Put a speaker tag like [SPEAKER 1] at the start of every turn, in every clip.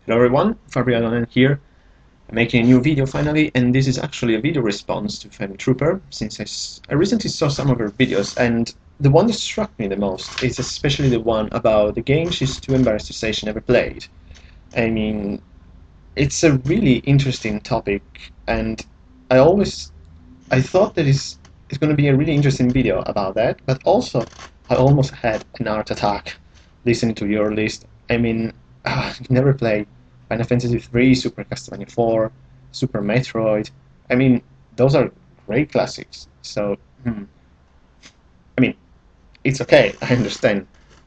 [SPEAKER 1] Hello everyone, Fabriano here. I'm making a new video finally, and this is actually a video response to Femtrooper, since I recently saw some of her videos, and the one that struck me the most is especially the one about the game she's too embarrassed to say she never played. I mean, it's a really interesting topic, and I thought that it's going to be a really interesting video about that, but also I almost had an heart attack listening to your list. I mean, never played Final Fantasy 3, Super Castlevania 4, Super Metroid. I mean, those are great classics. So, I mean, it's okay. I understand,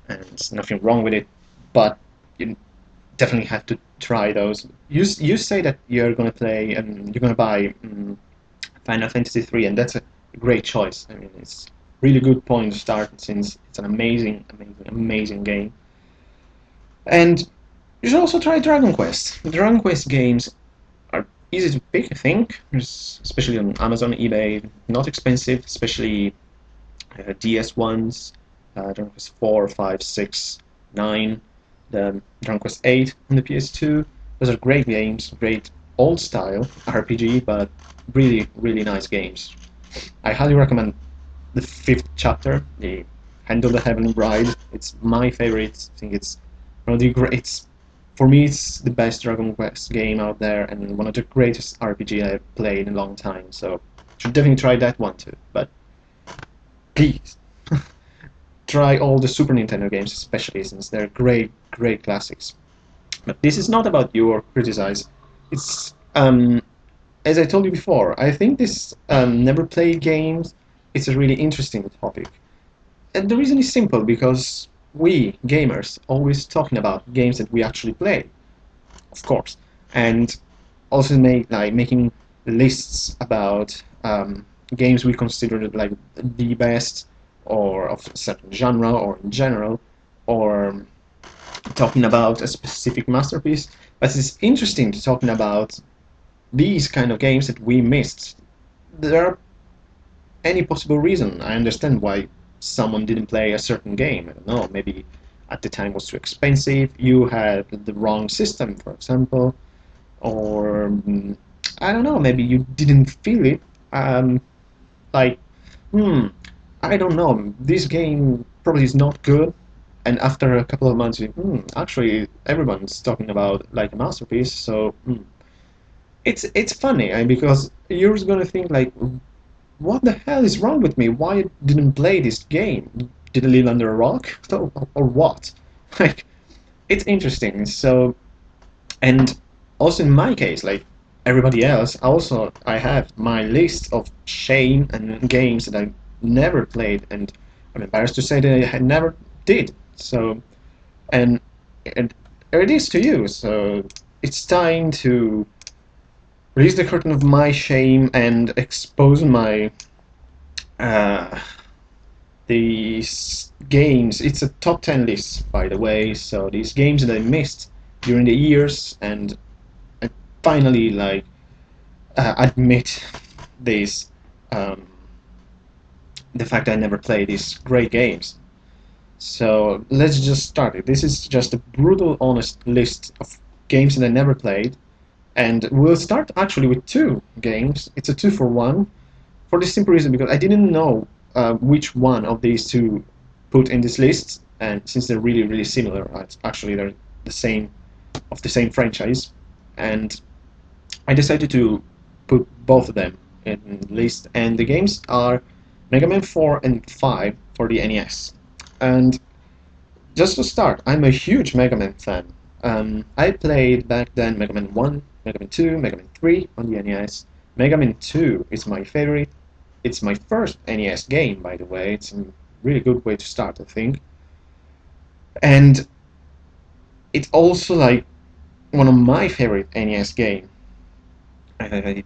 [SPEAKER 1] and there's nothing wrong with it. But you definitely have to try those. You say that you're gonna play and you're gonna buy Final Fantasy 3, and that's a great choice. I mean, it's really good point to start since it's an amazing game. And you should also try Dragon Quest. The Dragon Quest games are easy to pick, I think, especially on Amazon, eBay, not expensive, especially DS ones, Dragon Quest 4, 5, 6, 9, the Dragon Quest 8 on the PS2. Those are great games, great old style RPG, but really nice games. I highly recommend the fifth chapter, the Handle the Heavenly Bride. It's my favorite. I think it's one of the greats. For me, it's the best Dragon Quest game out there, and one of the greatest RPG I've played in a long time. So, you should definitely try that one too. But please, try all the Super Nintendo games, especially since they're great classics. But this is not about you or criticize. It's as I told you before, I think this never played games. It's a really interesting topic, and the reason is simple because we gamers always talking about games that we actually play, of course, and also making lists about games we consider like the best or of a certain genre or in general, or talking about a specific masterpiece. But it's interesting to talking about these kind of games that we missed. There are any possible reason. I understand why someone didn't play a certain game. I don't know, maybe at the time was too expensive, you had the wrong system, for example, or I don't know, maybe you didn't feel it. Like, I don't know, this game probably is not good, and after a couple of months, actually everyone's talking about like a masterpiece, so it's funny, because you're gonna think like, what the hell is wrong with me? Why didn't play this game? Did I live under a rock? Or what? Like, it's interesting. So, and also in my case, like everybody else, also I have my list of shame and games that I never played, and I'm embarrassed to say that I never did. So, and and it is to you. So it's time to release the curtain of my shame and expose my these games. It's a top 10 list, by the way, so these games that I missed during the years, and I finally like admit this, the fact that I never played these great games. So let's just start it. This is just a brutal honest list of games that I never played, and we'll start actually with two games. It's a 2-for-1 for the simple reason because I didn't know which one of these two put in this list, and since they're really similar, actually they're the same franchise, and I decided to put both of them in the list. And the games are Mega Man 4 and 5 for the NES. And just to start, I'm a huge Mega Man fan. I played back then Mega Man 1, Mega Man 2, Mega Man 3 on the NES. Mega Man 2 is my favorite. It's my first NES game, by the way. It's a really good way to start, I think. And it's also like one of my favorite NES game. And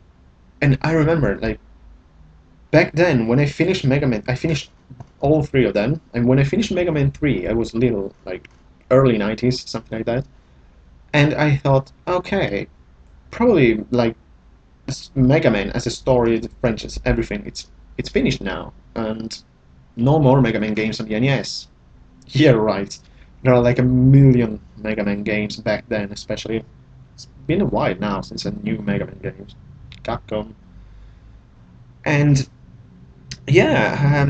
[SPEAKER 1] I remember, like, back then when I finished Mega Man, I finished all three of them. And when I finished Mega Man 3, I was little, like early 90s, something like that. And I thought, okay, probably like Mega Man as a story, the franchise, everything, it's finished now, and no more Mega Man games on the NES. Yeah, right. There are like a million Mega Man games back then, especially. It's been a while now since a new Mega Man game. Capcom. And yeah,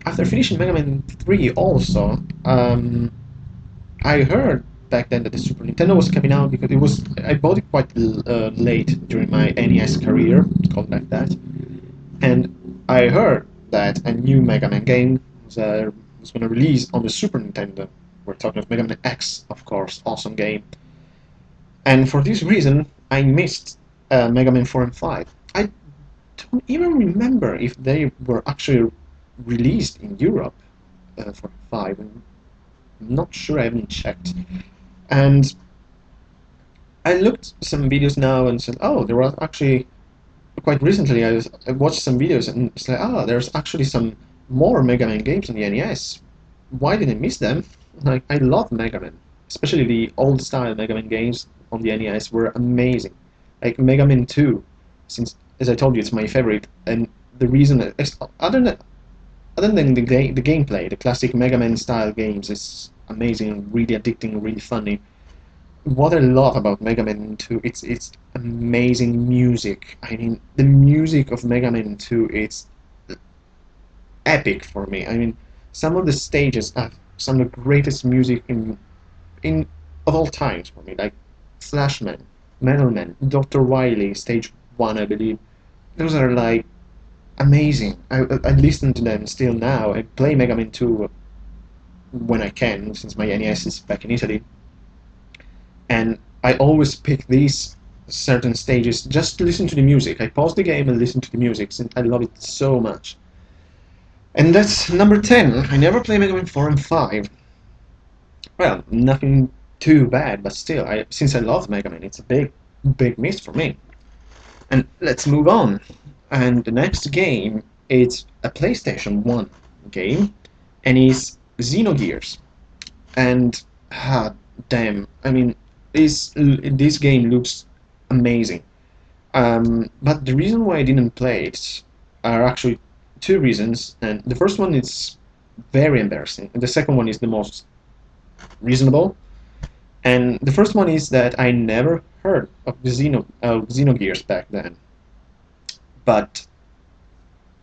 [SPEAKER 1] after finishing Mega Man 3 also, I heard back then that the Super Nintendo was coming out because I bought it quite late during my NES career, called like that, and I heard that a new Mega Man game was going to release on the Super Nintendo. We're talking of Mega Man X, of course, awesome game. And for this reason, I missed Mega Man 4 and 5. I don't even remember if they were actually released in Europe for 5. I'm not sure, I haven't checked. And I looked some videos now and said, oh, there was actually, quite recently, I watched some videos and it's like, oh, there's actually some more Mega Man games on the NES. Why did I miss them? Like, I love Mega Man, especially the old style Mega Man games on the NES were amazing. Like Mega Man 2, since, as I told you, it's my favorite, and the reason, other than the gameplay, the classic Mega Man style games is amazing, really addicting, really funny. What I love about Mega Man 2, it's amazing music. I mean, the music of Mega Man 2, it's epic for me. I mean, some of the stages have some of the greatest music in of all times for me, like Flashman, Metal Man, Dr. Wily, Stage 1, I believe. Those are like amazing. I listen to them still now. I play Mega Man 2 when I can, since my NES is back in Italy. And I always pick these certain stages just to listen to the music. I pause the game and listen to the music, since I love it so much. And that's number 10. I never play Mega Man 4 and 5. Well, nothing too bad, but still, since I love Mega Man, it's a big miss for me. And let's move on. And the next game is a PlayStation 1 game, and is Xenogears. And damn, I mean, this game looks amazing. But the reason why I didn't play it are actually two reasons, and the first one is very embarrassing, and the second one is the most reasonable. And the first one is that I never heard of the Xenogears back then. But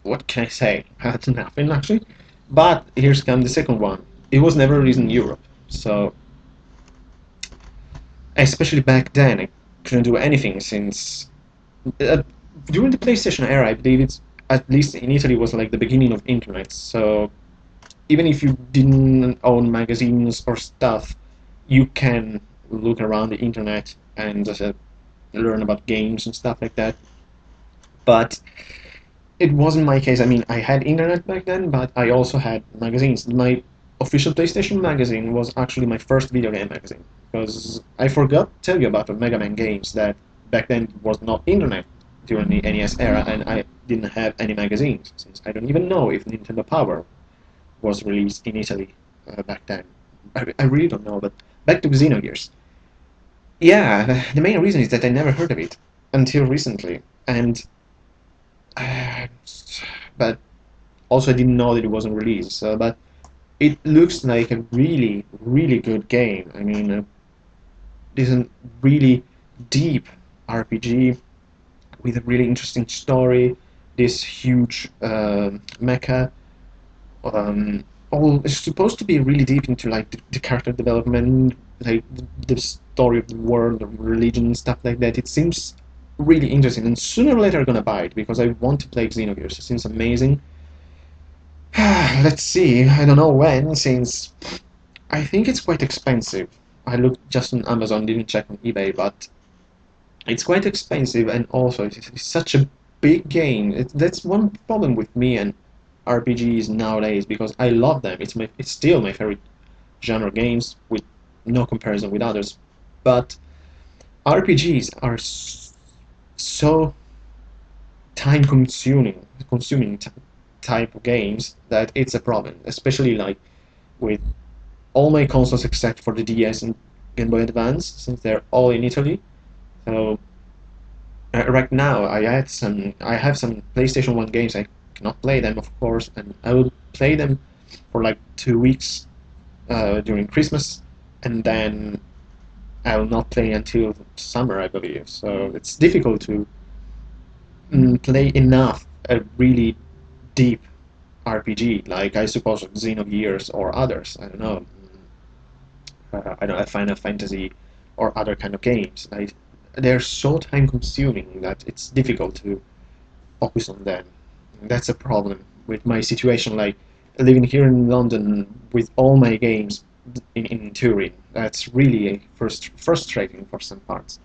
[SPEAKER 1] what can I say? Nothing actually. But here's come the second one. It was never released in Europe, so especially back then I couldn't do anything, since during the PlayStation era, I believe it's, at least in Italy, was like the beginning of internet. So even if you didn't own magazines or stuff, you can look around the internet and learn about games and stuff like that. But it wasn't my case. I mean, I had internet back then, but I also had magazines. My official PlayStation magazine was actually my first video game magazine, because I forgot to tell you about the Mega Man games, that back then was not internet during the NES era, and I didn't have any magazines, since I don't even know if Nintendo Power was released in Italy back then. I really don't know, but back to Xenogears. Yeah, the main reason is that I never heard of it until recently, and but also I didn't know that it wasn't released. But it looks like a really good game. I mean, this is a really deep RPG with a really interesting story. This huge mecha. All it's supposed to be really deep into like the character development, like the story of the world, the religion, stuff like that. It seems really interesting, and sooner or later I'm gonna buy it because I want to play Xenogears. It seems amazing. Let's see. I don't know when, since I think it's quite expensive. I looked just on Amazon, didn't check on eBay, but it's quite expensive, and also it's such a big game. That's one problem with me and RPGs nowadays, because I love them. It's still my favorite genre games, with no comparison with others. But RPGs are so time-consuming type of games that it's a problem, especially like with all my consoles except for the DS and Game Boy Advance, since they're all in Italy. So right now I have some PlayStation 1 games. I cannot play them, of course, and I will play them for like 2 weeks during Christmas, and then I will not play until summer, I believe. So it's difficult to play enough a really deep RPG, like I suppose Xenogears or others. I don't know. I don't know, Final Fantasy or other kind of games. Like they're so time consuming that it's difficult to focus on them. That's a problem with my situation. Like living here in London with all my games in Turin. That's really frustrating for some parts.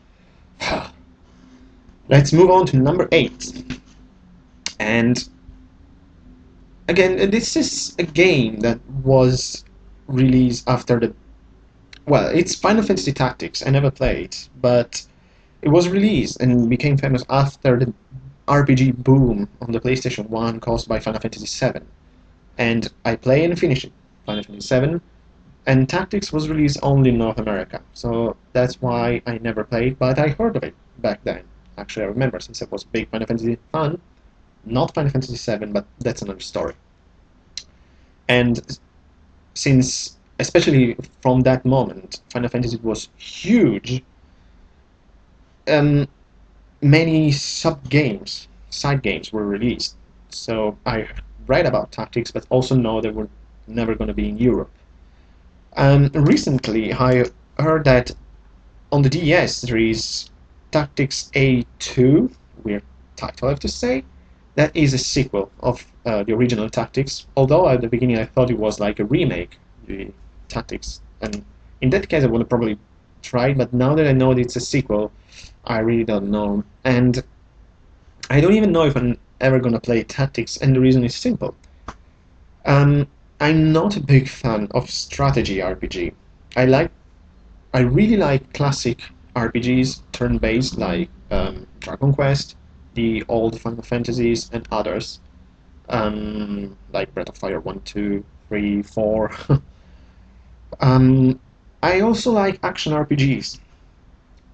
[SPEAKER 1] Let's move on to number 8. And again, this is a game that was released after the. Well, it's Final Fantasy Tactics. I never played, but it was released and became famous after the RPG boom on the PlayStation 1 caused by Final Fantasy VII. And I play and finish it, Final Fantasy VII, and Tactics was released only in North America, so that's why I never played, but I heard of it back then. Actually, I remember, since I was a big Final Fantasy fan, not Final Fantasy VII, but that's another story. And since, especially from that moment, Final Fantasy was huge, many sub-games, side games were released. So I read about Tactics, but also know they were never going to be in Europe. Recently, I heard that on the DS there is Tactics A2, weird title I have to say, that is a sequel of the original Tactics, although at the beginning I thought it was like a remake, the Tactics, and in that case I would have probably tried, but now that I know that it's a sequel, I really don't know. And I don't even know if I'm ever gonna play Tactics, and the reason is simple. I'm not a big fan of strategy RPG. I really like classic RPGs, turn-based, like Dragon Quest, the old Final Fantasies, and others, like Breath of Fire 1, 2, 3, 4. I also like action RPGs,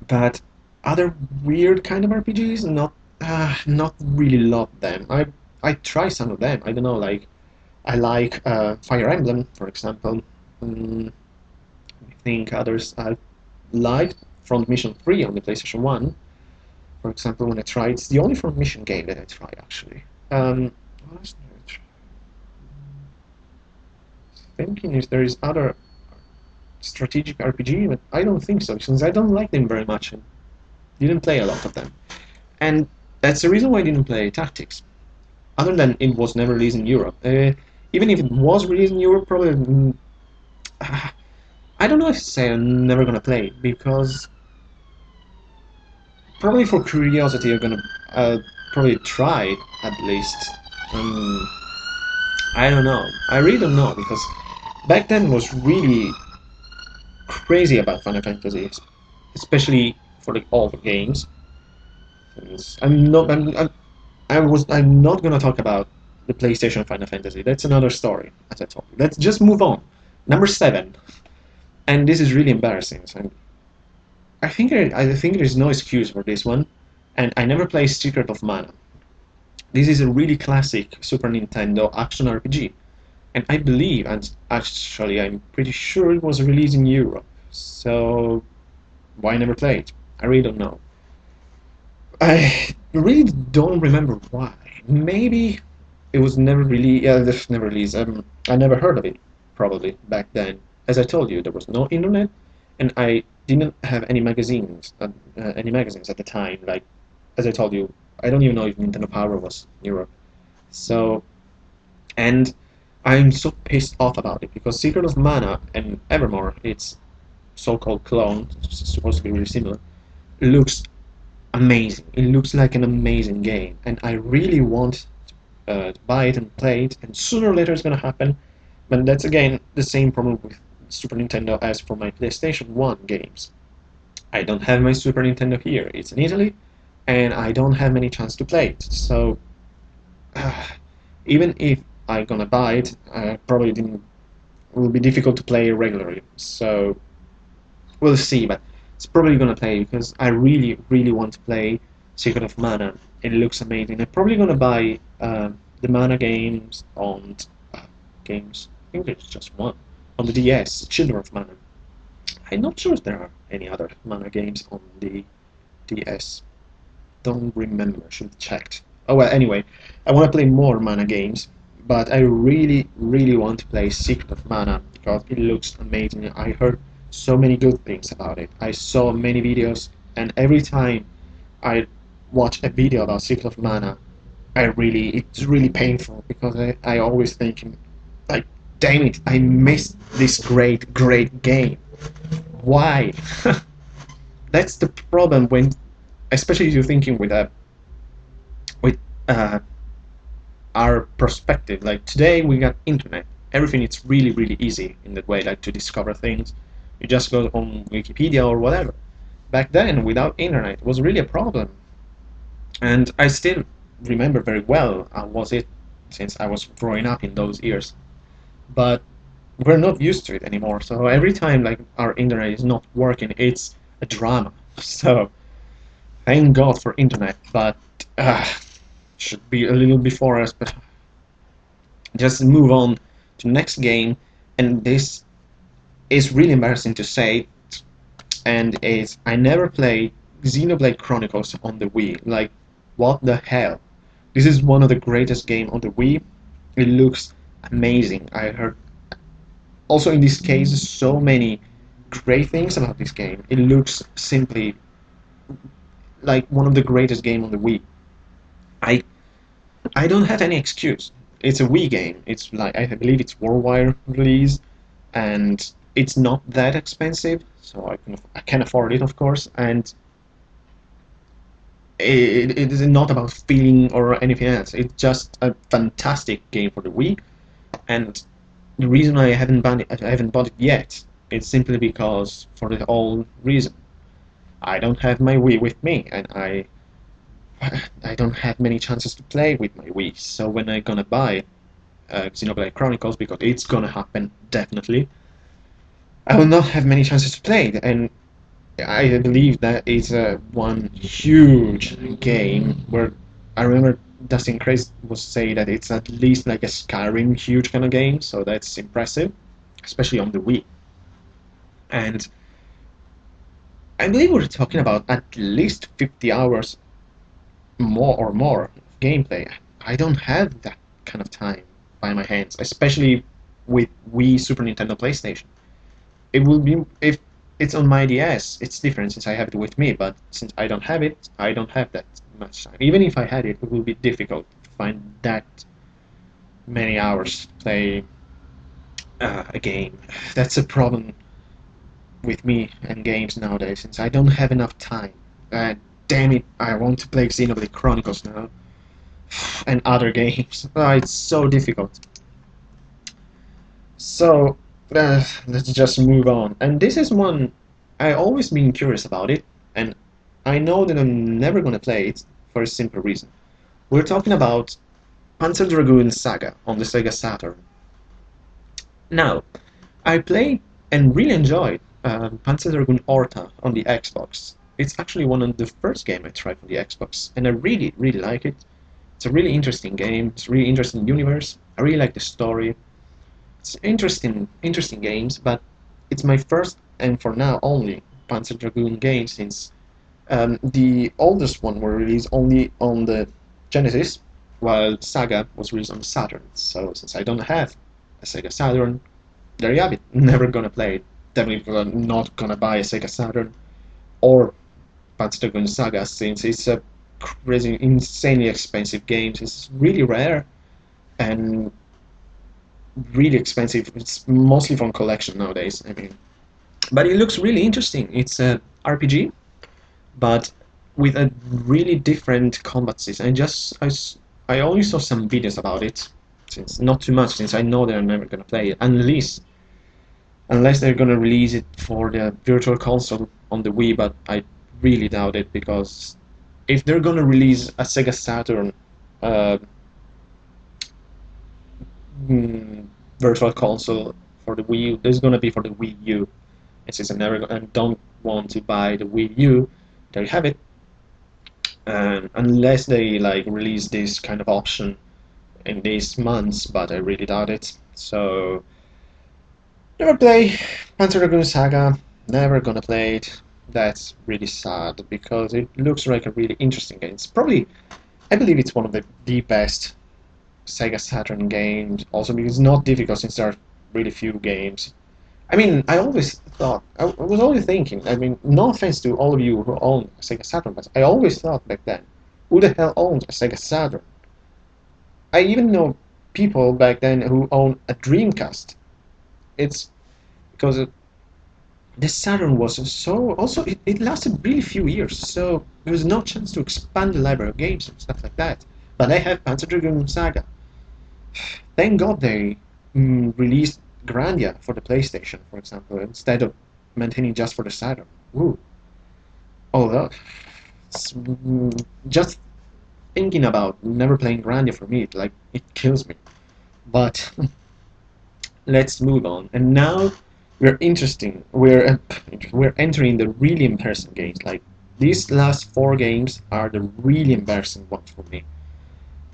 [SPEAKER 1] but other weird kind of RPGs, not really love them. I try some of them. I don't know, like I like Fire Emblem, for example. I think others I liked Front Mission 3 on the PlayStation 1, for example, when I tried. It's the only Front Mission game that I tried, actually. What else did I try? Thinking if there is other strategic RPG, but I don't think so, since I don't like them very much and didn't play a lot of them. And that's the reason why I didn't play Tactics. Other than it was never released in Europe. Even if it was released in Europe, probably I don't know if to say I'm never gonna play it, because probably for curiosity I'm gonna probably try it at least. I don't know. I really don't know, because back then was really crazy about Final Fantasy, especially for the old games. I'm not. I'm not gonna talk about the PlayStation Final Fantasy. That's another story, as I told you. Let's just move on. Number 7, and this is really embarrassing. So I think there's no excuse for this one, and I never played Secret of Mana. This is a really classic Super Nintendo action RPG, and I believe, and actually I'm pretty sure it was released in Europe. So why never play it? I really don't know. I really don't remember why. Maybe it was never really, yeah, never released. I never heard of it, probably back then. As I told you, there was no internet, and I didn't have any magazines, at the time. Like, as I told you, I don't even know if Nintendo Power was in Europe. So, and I'm so pissed off about it, because Secret of Mana and Evermore, its so-called clone, supposed to be really similar, looks amazing. It looks like an amazing game, and I really want to buy it and play it, and sooner or later it's gonna happen. But that's again the same problem with Super Nintendo as for my PlayStation 1 games. I don't have my Super Nintendo here. It's in Italy, and I don't have many chance to play it. So even if I'm gonna buy it, I probably didn't. It will be difficult to play regularly. So we'll see, but it's probably gonna play, because I really, really want to play Secret of Mana. It looks amazing. I'm probably gonna buy the Mana games on games. I think there's just one on the DS, Children of Mana. I'm not sure if there are any other mana games on the DS. Don't remember, should have checked. Oh well, anyway, I want to play more mana games, but I really, really want to play Secret of Mana because it looks amazing. I heard so many good things about it. I saw many videos, and every time I watch a video about Secret of Mana, it's really painful because I always think, like, damn it, I missed this great, great game. Why? That's the problem when, especially if you're thinking with uh, our perspective. Like today, we got internet. Everything is really, really easy in that way. Like to discover things, you just go on Wikipedia or whatever. Back then, without internet, it was really a problem. And I still remember very well how was it since I was growing up in those years. But we're not used to it anymore. So every time like our internet is not working, it's a drama. So thank God for internet, but should be a little before us. But just move on to next game, and this is really embarrassing to say, and is I never played Xenoblade Chronicles on the Wii. Like, what the hell? This is one of the greatest games on the Wii. It looks amazing. I heard also in this case so many great things about this game. It looks simply like one of the greatest games on the Wii. I I don't have any excuse. It's a Wii game. It's like I believe it's worldwide release, and it's not that expensive, so I can afford it, of course. And it is not about feeling or anything else. It's just a fantastic game for the Wii, and the reason I haven't bought it yet is simply because for the old reason. I don't have my Wii with me, and I don't have many chances to play with my Wii. So when I'm gonna buy Xenoblade Chronicles, because it's gonna happen definitely, I will not have many chances to play it. And I believe that is one huge game where I remember Dustin Craze was saying that it's at least like a Skyrim huge kind of game, so that's impressive, especially on the Wii. And I believe we're talking about at least 50 hours more of gameplay. I don't have that kind of time by my hands, especially with Wii, Super Nintendo, PlayStation. It will be if it's on my DS. It's different since I have it with me, but since I don't have it, I don't have that much time. Even if I had it, it will be difficult to find that many hours to play a game. That's a problem with me and games nowadays, since I don't have enough time. Damn it, I want to play Xenoblade Chronicles now. And other games. It's so difficult. So, let's just move on. And this is one I always been curious about it, and I know that I'm never gonna play it for a simple reason. We're talking about Panzer Dragoon Saga on the Sega Saturn. Now, I played and really enjoyed Panzer Dragoon Orta on the Xbox. It's actually one of the first game I tried for the Xbox, and I really, really like it. It's a really interesting game. It's a really interesting universe. I really like the story. It's interesting games, but it's my first and for now only Panzer Dragoon game, since the oldest one were released only on the Genesis, while Saga was released on the Saturn. So since I don't have a Sega Saturn, there you have it. Never gonna play it. Definitely not gonna buy a Sega Saturn or Panzer Dragoon Saga, since it's a crazy, insanely expensive game. It's really rare and really expensive. It's mostly from collection nowadays. I mean, but it looks really interesting. It's a RPG, but with a really different combat system. I only saw some videos about it, since not too much, since I know they're never gonna play it unless they're gonna release it for the Virtual Console on the Wii. But I really doubt it, because if they're gonna release a Sega Saturn Virtual Console for the Wii U, there's gonna be for the Wii U. And since I don't want to buy the Wii U, there you have it. Unless they like release this kind of option in these months, but I really doubt it. So never play Panzer Dragoon Saga. never gonna play it. That's really sad because it looks like a really interesting game. It's probably, I believe it's one of the best Sega Saturn games, also because it's not difficult since there are really few games. I mean, I always thought, I was always thinking, I mean, no offense to all of you who own a Sega Saturn, but I always thought back then, who the hell owns a Sega Saturn? I even know people back then who own a Dreamcast. It's because the Saturn was so, also, it lasted really few years, so there was no chance to expand the library of games and stuff like that. But I have Panzer Dragoon Saga. Thank God they released Grandia for the PlayStation, for example, instead of maintaining just for the Saturn. Woo. Although, just thinking about never playing Grandia for me, like, it kills me. But let's move on. And now we're interesting. We're entering the really embarrassing games. Like, these last 4 games are the really embarrassing ones for me.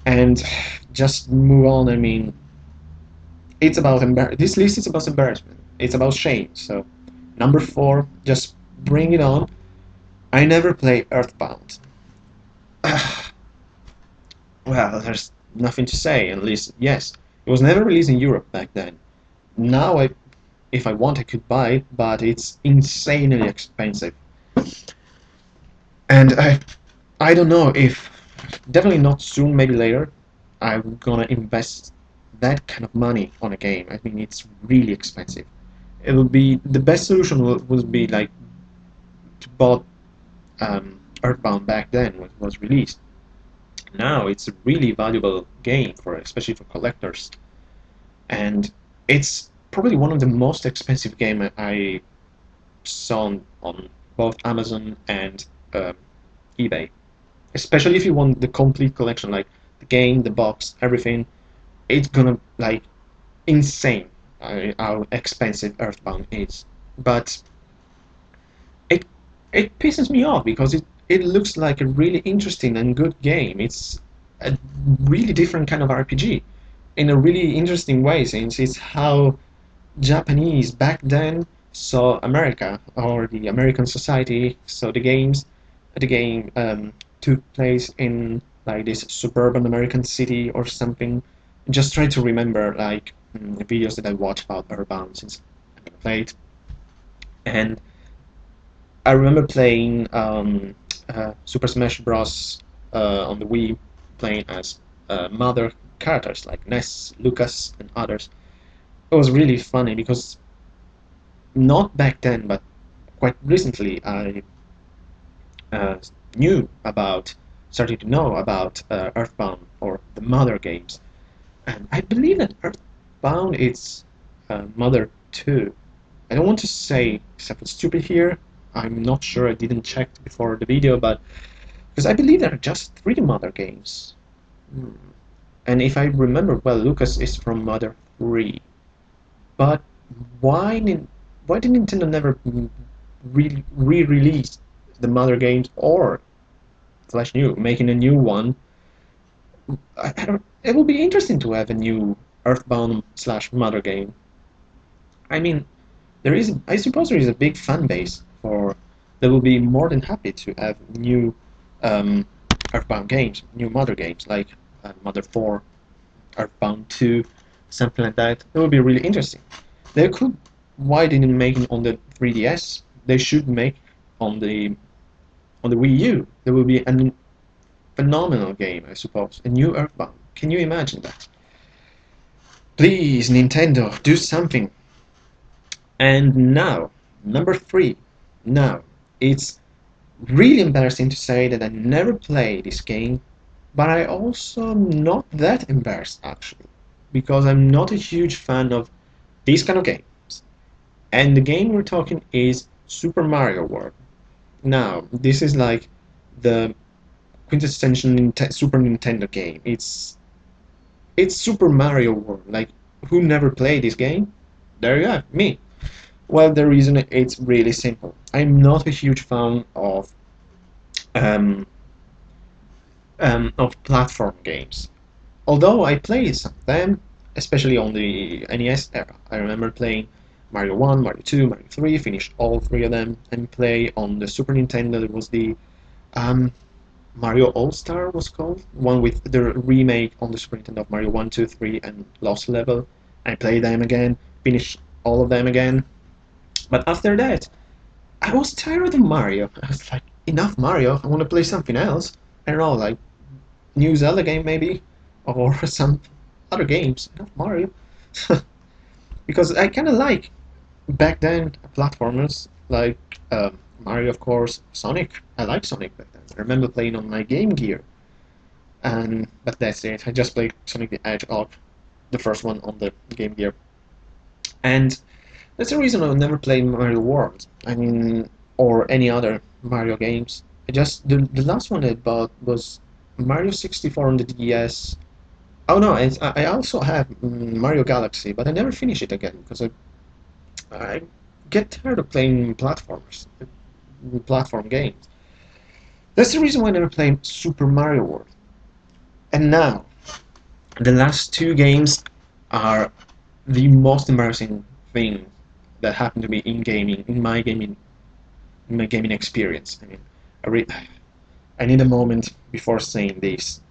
[SPEAKER 1] And just move on. I mean, it's about this list is about embarrassment. It's about shame. So, number 4, just bring it on. I never play Earthbound. Well, there's nothing to say. At least, yes, it was never released in Europe back then. Now, if I want, I could buy it, but it's insanely expensive. And I don't know if, definitely not soon, maybe later, I'm gonna invest that kind of money on a game. I mean, it's really expensive. It will be, the best solution would be like to bought Earthbound back then when it was released. Now it's a really valuable game for, especially for collectors, and it's probably one of the most expensive game I saw on both Amazon and eBay. Especially if you want the complete collection, like the game, the box, everything. It's gonna like insane how expensive Earthbound is. But it pisses me off because it looks like a really interesting and good game. It's a really different kind of RPG in a really interesting way, since it's how Japanese back then saw America, or the American society. So the game took place in like this suburban American city or something. Just try to remember like the videos that I watched about Earthbound, since I never played. And I remember playing Super Smash Bros. On the Wii, playing as mother characters like Ness, Lucas, and others. It was really funny because not back then, but quite recently, I started to know about Earthbound or the Mother games, and I believe that Earthbound is Mother 2. I don't want to say something stupid here. I'm not sure. I didn't check before the video, but because I believe there are just 3 Mother games. And if I remember well, Lucas is from Mother 3. But why did Nintendo never re-release the Mother games, or Flash New, making a new one? I don't. It will be interesting to have a new Earthbound / Mother game. I mean, I suppose there is a big fan base for. They will be more than happy to have new Earthbound games, new Mother games like Mother 4, Earthbound 2, something like that. It would be really interesting. They could. Why didn't they make it on the 3DS? They should make on the Wii U. There will be a phenomenal game, I suppose. A new Earthbound. Can you imagine that? Please, Nintendo, do something. And now, number 3. Now, it's really embarrassing to say that I never played this game, but I also am not that embarrassed actually, because I'm not a huge fan of these kind of games. And the game we're talking is Super Mario World. Now, this is like the quintessential Super Nintendo game. It's Super Mario World. Like, who never played this game? There you have me. Well, the reason it's really simple. I'm not a huge fan of platform games. Although I played some of them, especially on the NES era. I remember playing Mario 1, Mario 2, Mario 3, finished all three of them, and play on the Super Nintendo. There was the um, Mario All-Star was called, one with the remake on the Super Nintendo of Mario 1, 2, 3, and Lost Level. I played them again, finished all of them again. But after that, I was tired of Mario. I was like, enough Mario, I want to play something else. I don't know, like new Zelda game maybe, or some other games. Enough Mario. Because I kind of like back then platformers like Mario, of course, Sonic. I like Sonic back then. I remember playing on my Game Gear, and but that's it. I just played Sonic the Hedgehog, the first one on the Game Gear, and that's the reason I'll never play Mario World. I mean, or any other Mario games. I just the last one I bought was Mario 64 on the DS. Oh no, I also have Mario Galaxy, but I never finish it again because I get tired of playing platform games. That's the reason why I never play Super Mario World. And now, the last two games are the most embarrassing thing that happened to me in gaming, in my gaming experience. I mean, I need a moment before saying these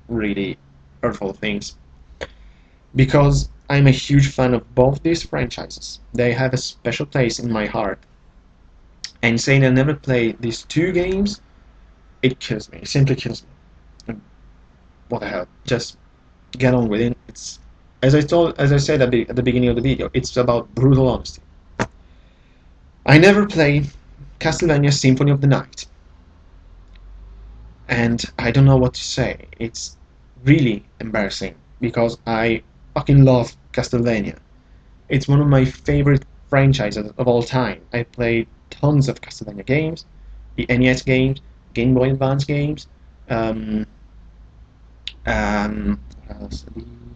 [SPEAKER 1] really hurtful things, because I'm a huge fan of both these franchises. They have a special place in my heart. And saying I never play these two games, it kills me. It simply kills me. What the hell? Just get on with it. It's as I said at the beginning of the video. It's about brutal honesty. I never played Castlevania Symphony of the Night, and I don't know what to say. It's really embarrassing because I fucking love Castlevania. It's one of my favorite franchises of all time. I played tons of Castlevania games, the NES games, Game Boy Advance games, the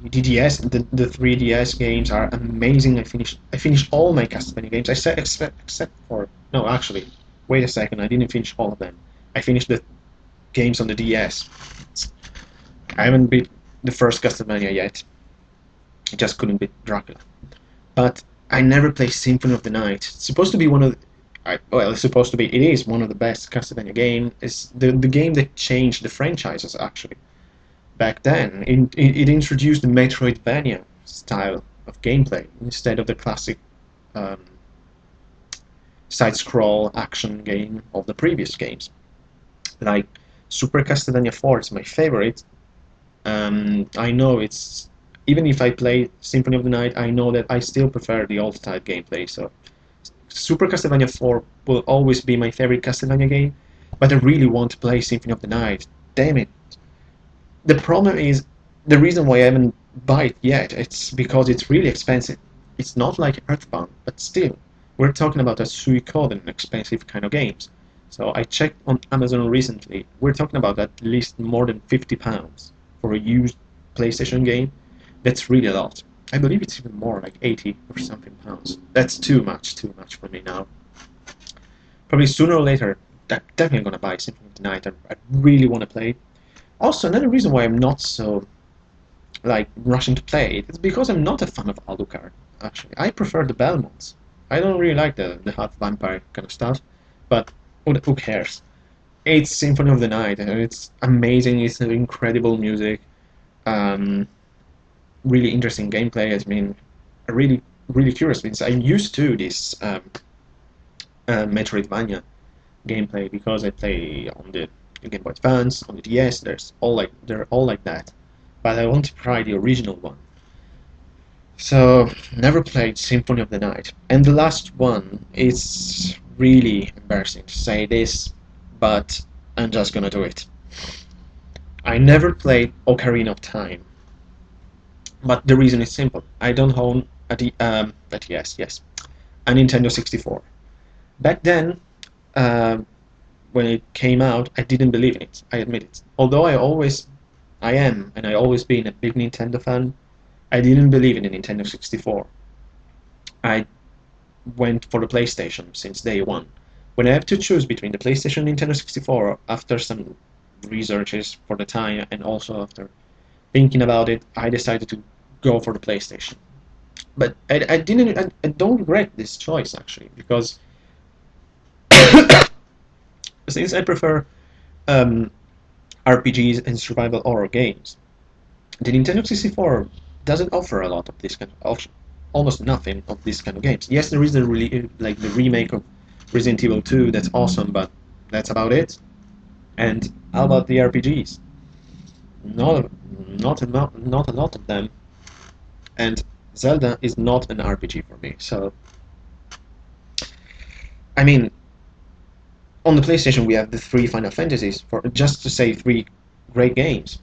[SPEAKER 1] DDS, the 3DS games are amazing. I finished all my Castlevania games. I said except for no, actually, wait a second. I didn't finish all of them. I finished the games on the DS. I haven't beat the first Castlevania yet. I just couldn't beat Dracula. But I never played Symphony of the Night. It's supposed to be one of well, it's supposed to be. It is one of the best Castlevania games. It's the game that changed the franchises actually. Back then, it introduced the Metroidvania style of gameplay instead of the classic side-scroll action game of the previous games. Like Super Castlevania 4 is my favorite. I know it's even if I play Symphony of the Night, I know that I still prefer the old-style gameplay. So Super Castlevania 4 will always be my favorite Castlevania game, but I really want to play Symphony of the Night. Damn it. The problem is, the reason why I haven't bought it yet, it's because it's really expensive. It's not like Earthbound, but still, we're talking about a Suikoden expensive kind of games. So I checked on Amazon recently, we're talking about at least more than £50 for a used PlayStation game. That's really a lot. I believe it's even more, like 80 or something pounds. That's too much for me now. Probably sooner or later, I'm definitely gonna buy Symphony of the Night. I really want to play it. Also, another reason why I'm not so like rushing to play it is because I'm not a fan of Alucard. Actually, I prefer the Belmonts. I don't really like the half vampire kind of stuff, but who cares? It's Symphony of the Night, and it's amazing. It's incredible music, really interesting gameplay. I mean, really curious because I'm used to this Metroidvania gameplay because I play on the Game Boy Advance, on the DS. They're all like that, but I want to try the original one. So never played Symphony of the Night, and the last one is really embarrassing to say this, but I'm just gonna do it. I never played Ocarina of Time, but the reason is simple. I don't own a Nintendo 64. Back then, when it came out, I didn't believe in it. I admit it. Although I am, and I always been a big Nintendo fan, I didn't believe in the Nintendo 64. I went for the PlayStation since day one. When I have to choose between the PlayStation and Nintendo 64, after some researches for the time and also after thinking about it, I decided to go for the PlayStation. But I don't regret this choice actually, because since I prefer um, RPGs and survival horror games, the Nintendo 64 doesn't offer a lot of this kind of almost nothing of this kind of games. Yes, there is the like the remake of Resident Evil 2 that's awesome, but that's about it. And how about the RPGs? Not not a lot of them. And Zelda is not an RPG for me. So I mean, on the PlayStation we have the 3 Final Fantasies, for just to say 3 great games.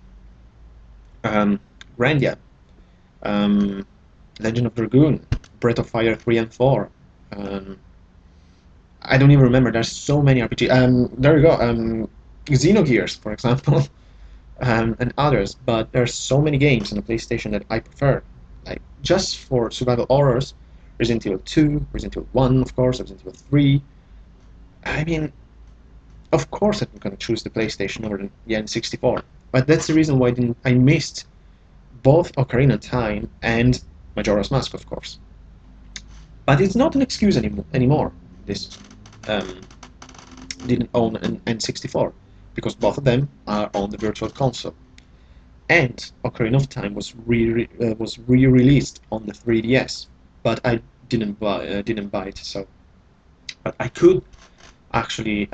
[SPEAKER 1] Grandia, um, Legend of Dragoon, Breath of Fire 3 and 4. Um, I don't even remember. There's so many RPG. There you go. Xenogears, for example, and others. But there's so many games on the PlayStation that I prefer. Like just for survival horrors, Resident Evil 2, Resident Evil 1, of course, Resident Evil 3. I mean, of course I'm gonna choose the PlayStation over the N64. But that's the reason why I missed both Ocarina of Time and Majora's Mask, of course. But it's not an excuse anymore. This didn't own an N64, because both of them are on the Virtual Console. And Ocarina of Time was re-released on the 3DS, but I didn't buy it. So, but I could actually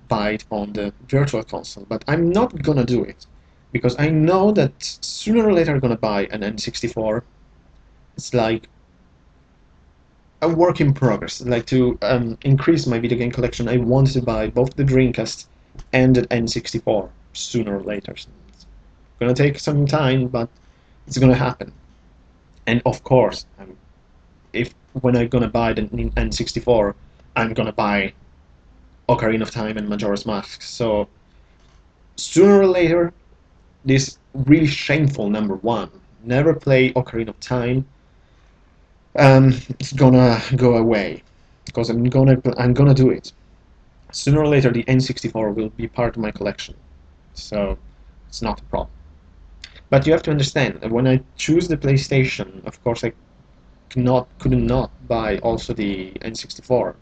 [SPEAKER 1] buy it on the Virtual Console, but I'm not gonna do it, because I know that sooner or later I'm gonna buy an N64. It's like a work in progress. Like to increase my video game collection, I want to buy both the Dreamcast and the N64 sooner or later. So it's gonna take some time, but it's gonna happen. And of course, if when I'm gonna buy the N64, I'm gonna buy Ocarina of Time and Majora's Mask. So sooner or later, this really shameful #1, never play Ocarina of Time, it's gonna go away, because I'm gonna do it. Sooner or later, the N64 will be part of my collection, so it's not a problem. But you have to understand that when I choose the PlayStation, of course I could not buy also the N64.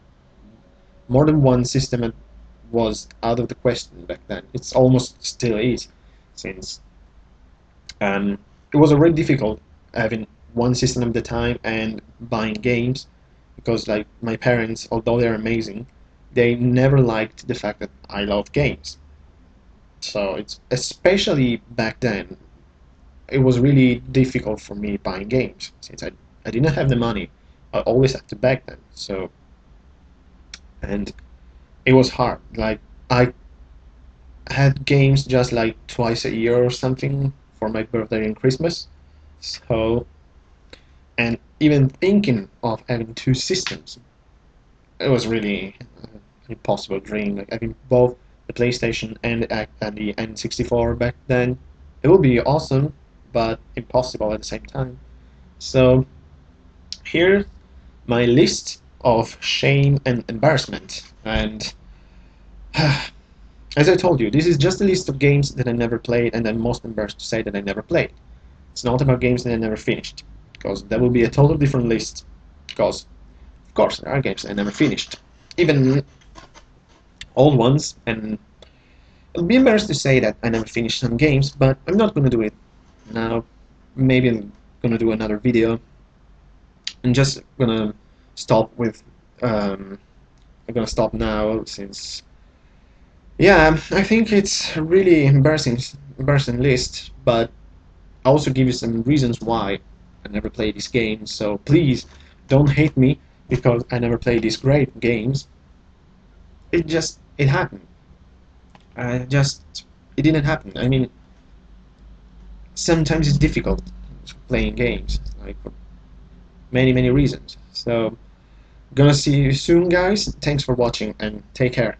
[SPEAKER 1] More than one system was out of the question back then. It's almost still is, since it was already difficult having one system at the time and buying games, because like my parents, although they're amazing, they never liked the fact that I love games. So it's especially back then, it was really difficult for me buying games, since I didn't have the money. I always had to beg them. So, and it was hard. Like I had games just like twice a year or something for my birthday and Christmas. So, and even thinking of having 2 systems, it was really an impossible dream. Like having both the PlayStation and the N64 back then, it would be awesome, but impossible at the same time. So here's my list of shame and embarrassment. And as I told you, this is just a list of games that I never played, and I'm most embarrassed to say that I never played. It's not about games that I never finished, because that will be a total different list. Because, of course, there are games that I never finished, even old ones, and I'll be embarrassed to say that I never finished some games, but I'm not gonna do it now. Maybe I'm gonna do another video. I'm just gonna stop with. I'm gonna stop now, since yeah, I think it's a really embarrassing list, but I also give you some reasons why I never played these games. So please don't hate me because I never played these great games. It happened. It didn't happen. I mean, sometimes it's difficult playing games, like for many reasons. So, gonna see you soon, guys. Thanks for watching and take care.